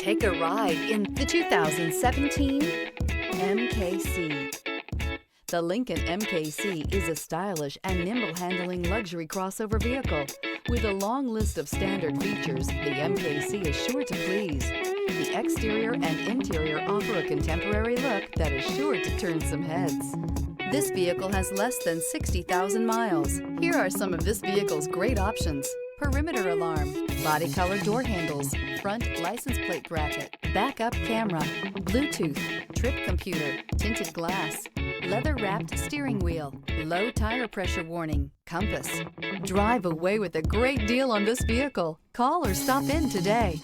Take a ride in the 2017 MKC. The Lincoln MKC is a stylish and nimble-handling luxury crossover vehicle. With a long list of standard features, the MKC is sure to please. The exterior and interior offer a contemporary look that is sure to turn some heads. This vehicle has less than 60,000 miles. Here are some of this vehicle's great options: perimeter alarm, body color door handles, front license plate bracket, backup camera, Bluetooth, trip computer, tinted glass, leather-wrapped steering wheel, low tire pressure warning, compass. Drive away with a great deal on this vehicle. Call or stop in today.